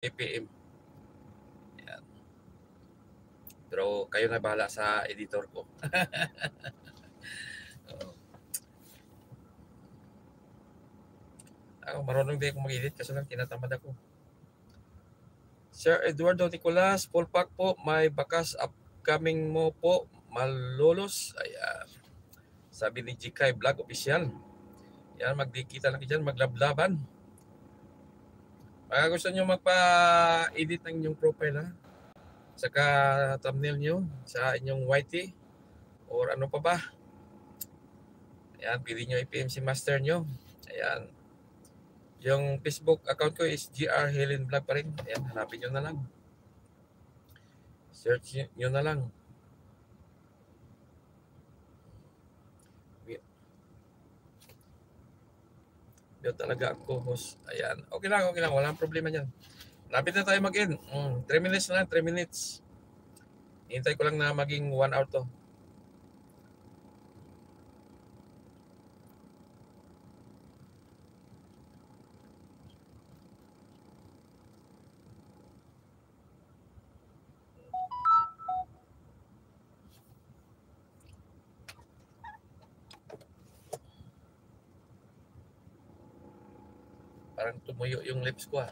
APM. Yan. Pero kayo na bahala sa editor ko. Ako, marunong din ako mag-edit kasi lang tinatamad ako. Sir Eduardo Nicolas, full pack po. May bakas upcoming mo po. Malolos. Ayan. Sabi ni Jikay Vlog Official. Yan, magdikita lang dyan, maglablaban. Mga gusto nyo magpa-edit ng inyong profile, ha? Saka thumbnail nyo sa inyong YT or ano pa ba. Ayan, pili nyo IPMC Master nyo. Ayan. Yung Facebook account ko is GR Helen Vlog pa rin. Ayan, hanapin nyo na lang. Search nyo na lang. Yun talaga ako, host. Ayan. Okay lang. Walang problema yan. Lapit na tayo mag-in. 3 minutes na lang, 3 minutes. Hintay ko lang na maging 1 hour to. Parang tumuyo yung lips ko, ha.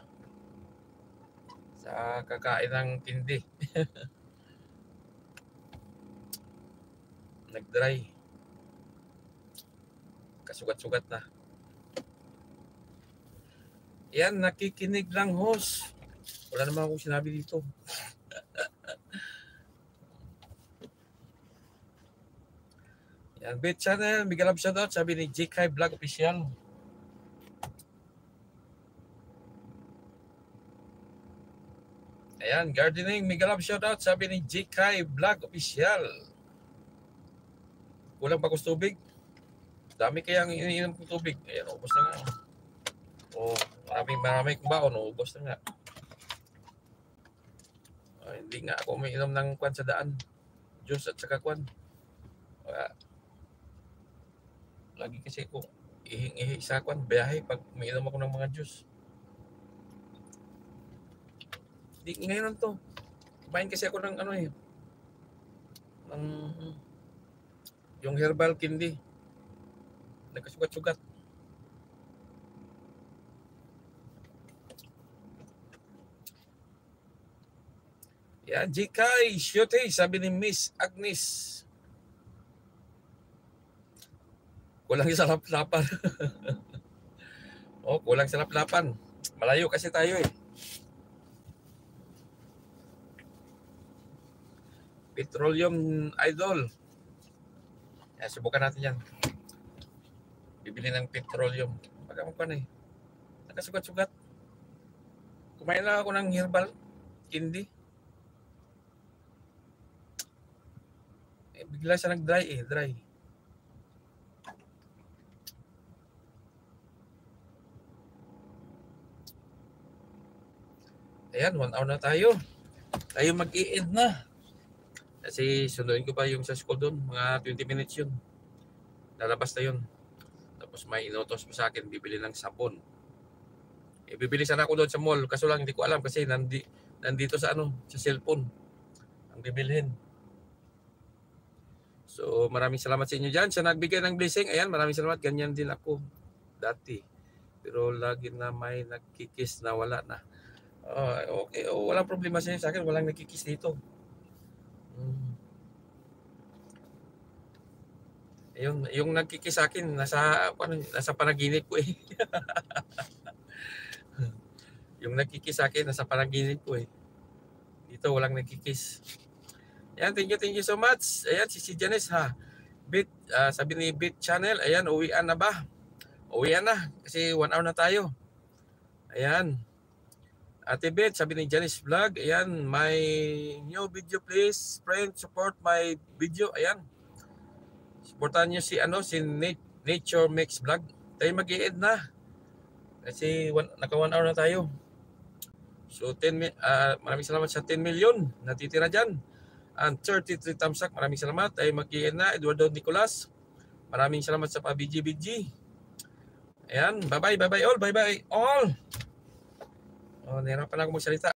Sa kakain ng tindi. Nag-dry. Kasugat-sugat na. Yan, nakikinig lang, host. Wala naman akong sinabi dito. Yan, Bit Channel, Miguel Love shoutout, sabi ni JK Vlog Official. Ayan, gardening, Miguel Love shoutout, sabi ni JK Vlog Official. Kulang pa ko tubig. Dami kayang iniinom kong tubig. Ayan, ubos na nga. Maraming kong baon, ubos na nga. Hindi nga ako umiinom ng kwan sa daan. Juice at saka kwan. Lagi kasi ko ihing-ihi sa kwan, biyahe pag umiinom ako ng mga juice. Di ngayon to. Kumain kasi ako ng yung herbal candy. Nagkasugat-sugat. Yan, Jikay, shote, sabi ni Miss Agnes. Kulang sa laplapan. Kulang sa laplapan. Malayo kasi tayo eh. Petroleum Idol. Yan, subukan natin yan. Bibili ng petroleum. Pagkaman pa na eh. Nakasugat-sugat. Kumain lang ako ng herbal candy. Bigla siya nag-dry. Dry. Ayan, 1 hour na tayo. Tayo mag-i-end na. Kasi sunduin ko pa yung sa school doon. Mga 20 minutes yun. Lalabas na yun. Tapos may inutos pa sa akin, bibili ng sabon. Bibili sana ako doon sa mall. Kaso lang hindi ko alam kasi nandito sa sa cellphone. Ang bibilhin. So maraming salamat sa inyo dyan. Sa nagbigay ng blessing, ayan, maraming salamat. Ganyan din ako dati. Pero lagi na may nagkikis na wala na. Okay, walang problema sa akin. Walang nagkikis dito. Yung nagkikis sa akin, nasa panaginip ko eh. Yung nagkikis sa akin, nasa panaginip ko eh. Dito, walang nagkikis. Ayan, thank you so much. Ayan, si Janice ha. Sabi ni Bit Channel, ayan, uwian na ba? Uwian na, kasi 1 hour na tayo. Ayan. Ate Bit, sabi ni Janice Vlog, ayan, my new video please. Friend, support my video. Ayan. Supportan nyo si Nature Mix Vlog. Tayo mag-i-end na. Kasi naka 1 hour na tayo. So maraming salamat sa 10 million natitira dyan. And 33 thumbs up. Maraming salamat. Tayo mag-i-end na. Eduardo Nicolas. Maraming salamat sa pa-BG. Ayan. Bye-bye all. Bye-bye all. Oh, nahirapan ako magsalita.